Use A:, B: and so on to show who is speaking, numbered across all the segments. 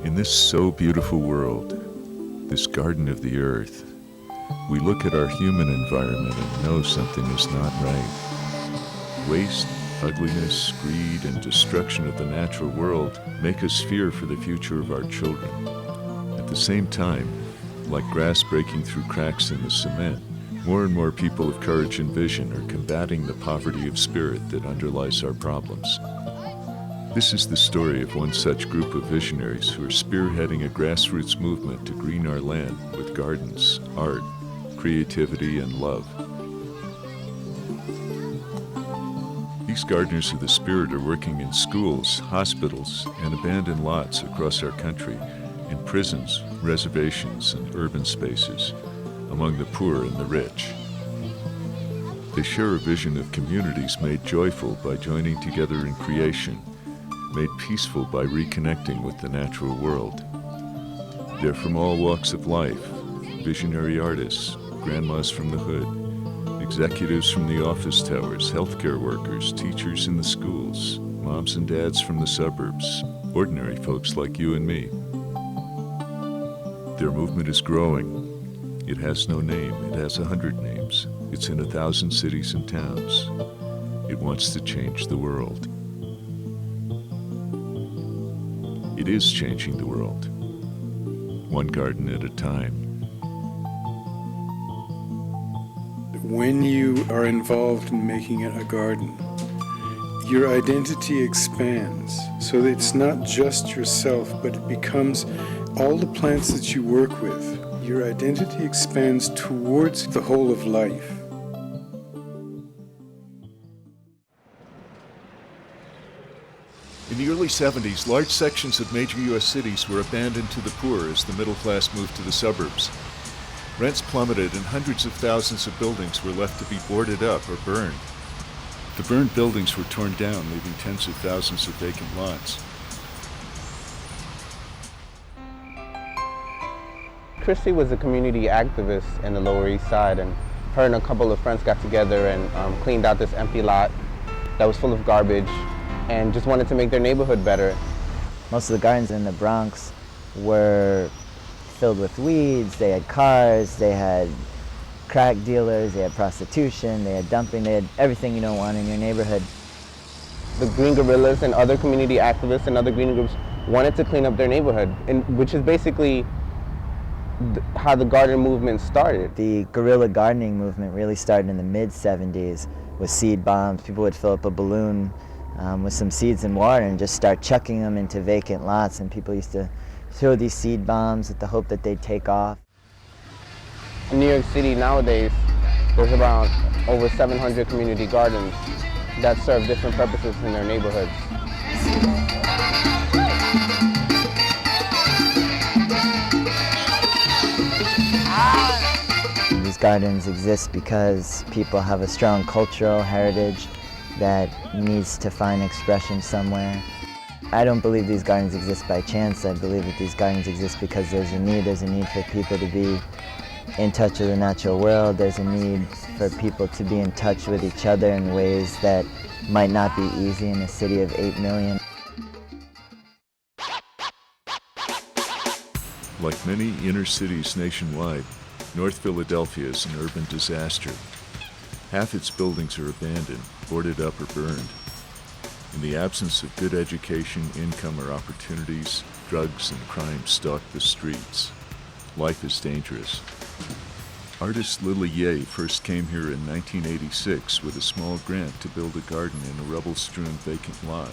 A: In this so beautiful world, this garden of the earth, we look at our human environment and know something is not right. Waste, ugliness, greed, and destruction of the natural world make us fear for the future of our children. At the same time, like grass breaking through cracks in the cement, more and more people of courage and vision are combating the poverty of spirit that underlies our problems. This is the story of one such group of visionaries who are spearheading a grassroots movement to green our land with gardens, art, creativity, and love. These gardeners of the spirit are working in schools, hospitals, and abandoned lots across our country, in prisons, reservations, and urban spaces, among the poor and the rich. They share a vision of communities made joyful by joining together in creation, made peaceful by reconnecting with the natural world. They're from all walks of life, visionary artists, grandmas from the hood, executives from the office towers, healthcare workers, teachers in the schools, moms and dads from the suburbs, ordinary folks like you and me. Their movement is growing. It has no name. It has 100 names. It's in 1,000 cities and towns. It wants to change the world. It is changing the world, one garden at a time.
B: When you are involved in making it a garden, your identity expands, so that it's not just yourself, but it becomes all the plants that you work with. Your identity expands towards the whole of life.
A: In the early 70s, large sections of major U.S. cities were abandoned to the poor as the middle class moved to the suburbs. Rents plummeted and hundreds of thousands of buildings were left to be boarded up or burned. The burned buildings were torn down, leaving tens of thousands of vacant lots.
C: Christy was a community activist in the Lower East Side, and her and a couple of friends got together and cleaned out this empty lot that was full of garbage and just wanted to make their neighborhood better.
D: Most of the gardens in the Bronx were filled with weeds. They had cars, they had crack dealers, they had prostitution, they had dumping, they had everything you don't want in your neighborhood.
C: The Green Guerrillas and other community activists and other green groups wanted to clean up their neighborhood, which is basically how the garden movement started.
D: The guerrilla gardening movement really started in the mid-70s with seed bombs. People would fill up a balloon with some seeds and water and just start chucking them into vacant lots, and people used to throw these seed bombs with the hope that they'd take off.
C: In New York City nowadays, there's around over 700 community gardens that serve different purposes in their neighborhoods.
D: These gardens exist because people have a strong cultural heritage that needs to find expression somewhere. I don't believe these gardens exist by chance. I believe that these gardens exist because there's a need for people to be in touch with the natural world. There's a need for people to be in touch with each other in ways that might not be easy in a city of 8 million.
A: Like many inner cities nationwide, North Philadelphia is an urban disaster. Half its buildings are abandoned, boarded up, or burned. In the absence of good education, income, or opportunities, drugs and crime stalk the streets. Life is dangerous. Artist Lily Yeh first came here in 1986 with a small grant to build a garden in a rubble-strewn vacant lot.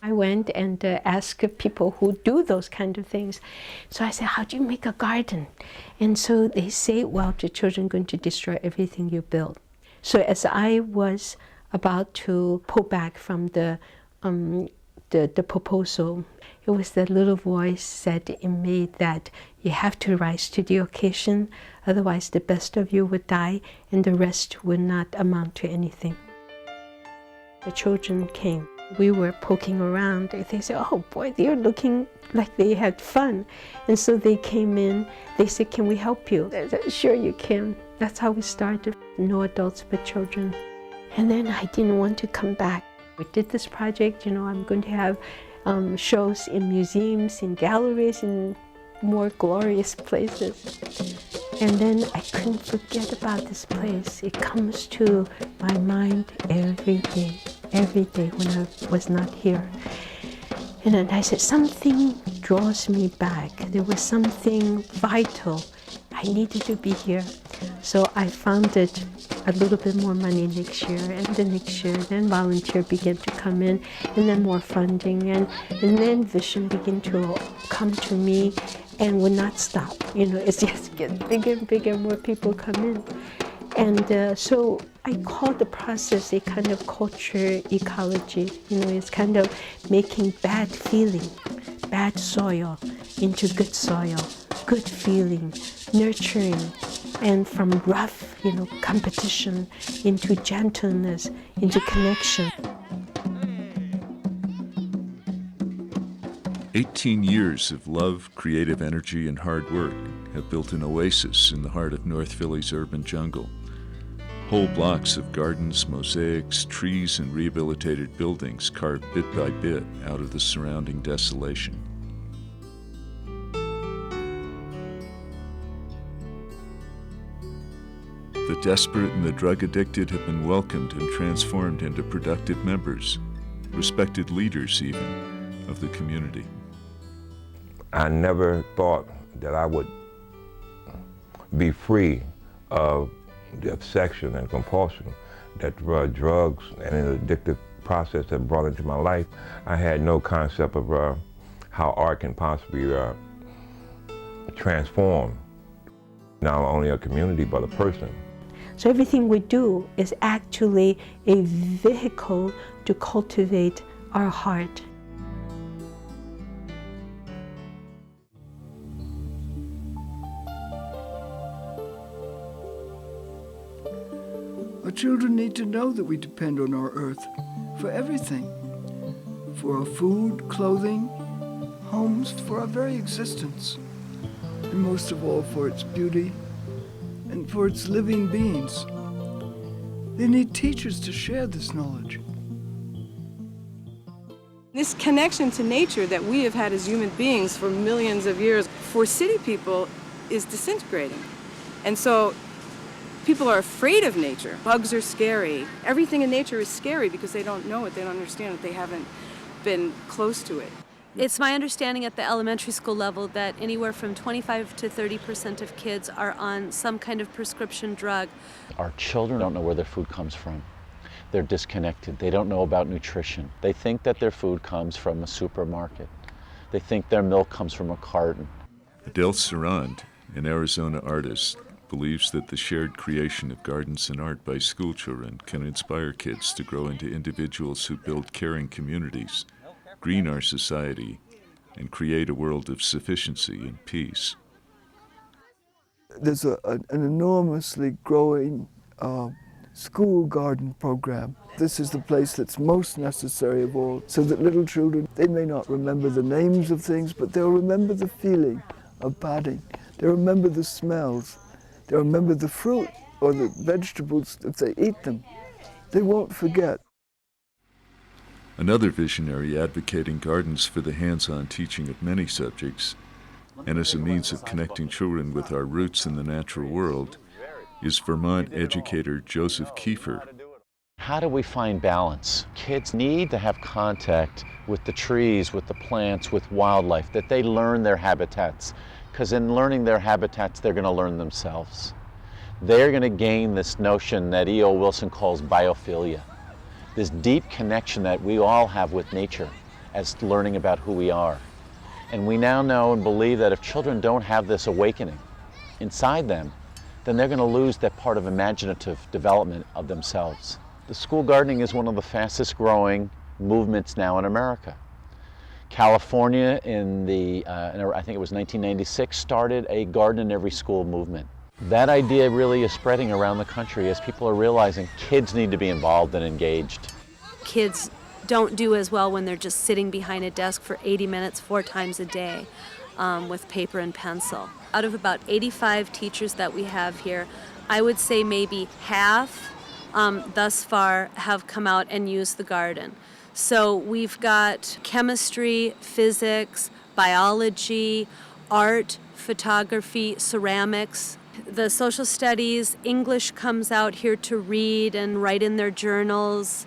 E: I went and asked people who do those kind of things. So I said, how do you make a garden? And so they say, well, the children are going to destroy everything you build. So as I was about to pull back from the proposal, it was that little voice said in me that you have to rise to the occasion, otherwise the best of you would die and the rest would not amount to anything. The children came. We were poking around. They said, oh boy, they're looking like they had fun. And so they came in. They said, can we help you? I said, sure you can. That's how we started. No adults but children. And then I didn't want to come back. We did this project, I'm going to have shows in museums, in galleries, in more glorious places. And then I couldn't forget about this place. It comes to my mind every day when I was not here. And then I said, something draws me back. There was something vital. I needed to be here. So I founded a little bit more money next year, and the next year, then volunteer began to come in, and then more funding, and then vision began to come to me and would not stop. You know, it's just getting bigger and bigger, more people come in. And so I call the process a kind of culture ecology. You know, it's kind of making bad feeling, bad soil into good soil, good feeling, nurturing, and from rough, you know, competition into gentleness, into connection.
A: 18 years of love, creative energy, and hard work have built an oasis in the heart of North Philly's urban jungle. Whole blocks of gardens, mosaics, trees, and rehabilitated buildings carved bit by bit out of the surrounding desolation. The desperate and the drug addicted have been welcomed and transformed into productive members, respected leaders even, of the community.
F: I never thought that I would be free of the obsession and compulsion that drugs and an addictive process have brought into my life. I had no concept of how art can possibly transform not only a community but a person.
E: So everything we do is actually a vehicle to cultivate our heart.
G: Our children need to know that we depend on our earth for everything. For our food, clothing, homes, for our very existence. And most of all for its beauty and for its living beings. They need teachers to share this knowledge.
H: This connection to nature that we have had as human beings for millions of years, for city people, is disintegrating. And so people are afraid of nature. Bugs are scary. Everything in nature is scary because they don't know it, they don't understand it, they haven't been close to it.
I: It's my understanding at the elementary school level that anywhere from 25 to 30% of kids are on some kind of prescription drug.
J: Our children don't know where their food comes from. They're disconnected. They don't know about nutrition. They think that their food comes from a supermarket. They think their milk comes from a carton.
A: Adele Seronde, an Arizona artist, believes that the shared creation of gardens and art by school children can inspire kids to grow into individuals who build caring communities, green our society, and create a world of sufficiency and peace.
G: There's an enormously growing school garden program. This is the place that's most necessary of all, so that little children, they may not remember the names of things, but they'll remember the feeling of potting. They'll remember the smells. They'll remember the fruit or the vegetables if they eat them. They won't forget.
A: Another visionary advocating gardens for the hands-on teaching of many subjects, and as a means of connecting children with our roots in the natural world, is Vermont educator Joseph Keifer.
J: How do we find balance? Kids need to have contact with the trees, with the plants, with wildlife, that they learn their habitats. Because in learning their habitats, they're going to learn themselves. They're going to gain this notion that E.O. Wilson calls biophilia, this deep connection that we all have with nature as learning about who we are. And we now know and believe that if children don't have this awakening inside them, then they're going to lose that part of imaginative development of themselves. The school gardening is one of the fastest growing movements now in America. California I think it was 1996, started a garden in every school movement. That idea really is spreading around the country as people are realizing kids need to be involved and engaged.
I: Kids don't do as well when they're just sitting behind a desk for 80 minutes 4 times a day with paper and pencil. Out of about 85 teachers that we have here, I would say maybe half thus far have come out and used the garden. So we've got chemistry, physics, biology, art, photography, ceramics. The social studies, English comes out here to read and write in their journals.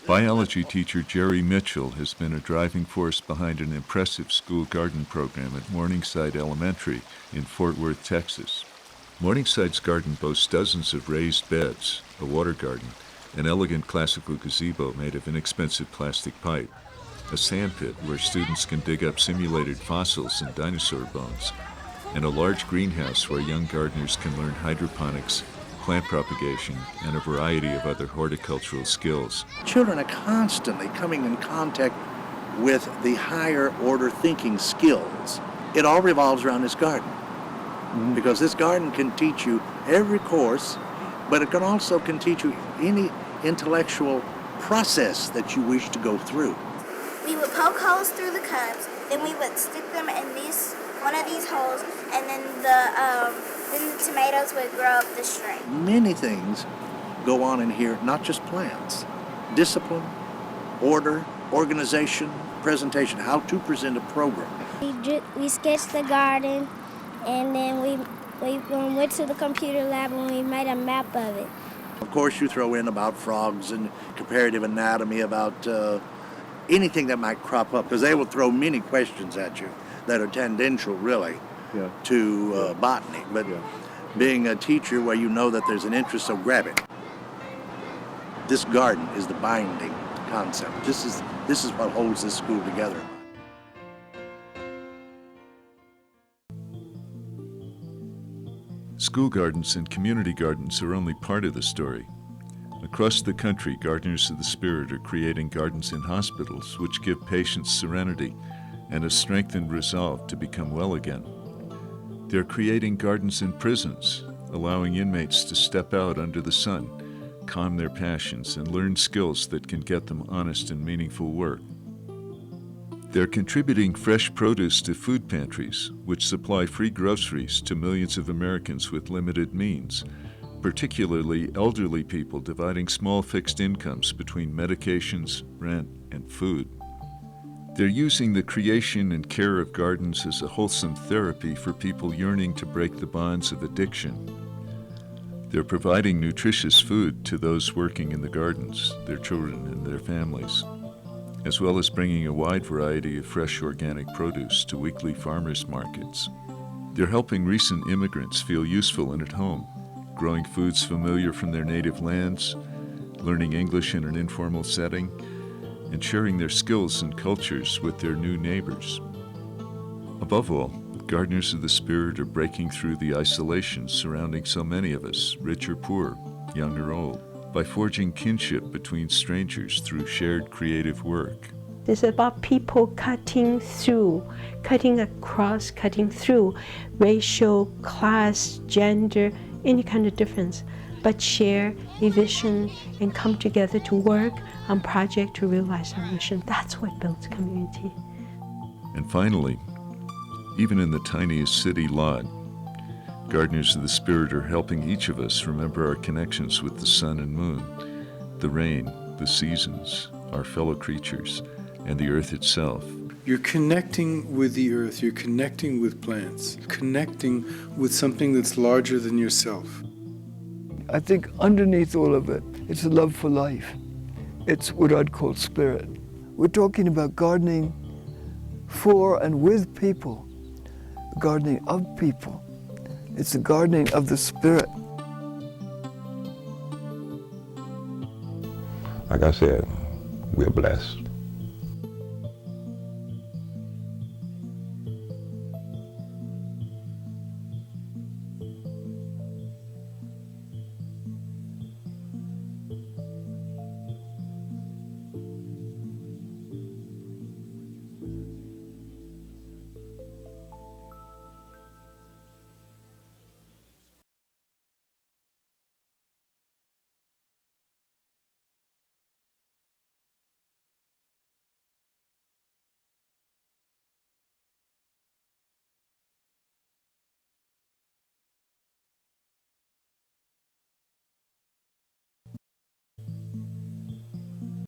A: Biology teacher Jerry Mitchell has been a driving force behind an impressive school garden program at Morningside Elementary in Fort Worth, Texas. Morningside's garden boasts dozens of raised beds, a water garden, an elegant classical gazebo made of inexpensive plastic pipe, a sand pit where students can dig up simulated fossils and dinosaur bones, and a large greenhouse where young gardeners can learn hydroponics, plant propagation, and a variety of other horticultural skills.
K: Children are constantly coming in contact with the higher order thinking skills. It all revolves around this garden. Because this garden can teach you every course, but it can teach you any intellectual process that you wish to go through.
L: We would poke holes through the cups, then we would stick them in one of these holes, and then the tomatoes would grow up the string.
K: Many things go on in here, not just plants. Discipline, order, organization, presentation, how to present a program.
L: We sketched the garden, and then we went to the computer lab and we made a map of it.
K: Of course, you throw in about frogs and comparative anatomy, about anything that might crop up, because they will throw many questions at you that are tangential, really, to botany. But being a teacher where you know that there's an interest, so grab it. This garden is the binding concept. This is what holds this school together.
A: School gardens and community gardens are only part of the story. Across the country, Gardeners of the Spirit are creating gardens in hospitals which give patients serenity and a strengthened resolve to become well again. They're creating gardens in prisons, allowing inmates to step out under the sun, calm their passions, and learn skills that can get them honest and meaningful work. They're contributing fresh produce to food pantries, which supply free groceries to millions of Americans with limited means, particularly elderly people dividing small fixed incomes between medications, rent, and food. They're using the creation and care of gardens as a wholesome therapy for people yearning to break the bonds of addiction. They're providing nutritious food to those working in the gardens, their children, and their families, as well as bringing a wide variety of fresh organic produce to weekly farmers markets. They're helping recent immigrants feel useful and at home, growing foods familiar from their native lands, learning English in an informal setting, and sharing their skills and cultures with their new neighbors. Above all, Gardeners of the Spirit are breaking through the isolation surrounding so many of us, rich or poor, young or old, by forging kinship between strangers through shared creative work.
E: It's about people cutting through, cutting across, cutting through racial, class, gender, any kind of difference, but share a vision and come together to work on project to realize our mission. That's what builds community.
A: And finally, even in the tiniest city lot, Gardeners of the Spirit are helping each of us remember our connections with the sun and moon, the rain, the seasons, our fellow creatures, and the earth itself.
B: You're connecting with the earth, you're connecting with plants, connecting with something that's larger than yourself.
G: I think underneath all of it, it's a love for life. It's what I'd call spirit. We're talking about gardening for and with people, gardening of people. It's the gardening of the spirit.
F: Like I said, we're blessed.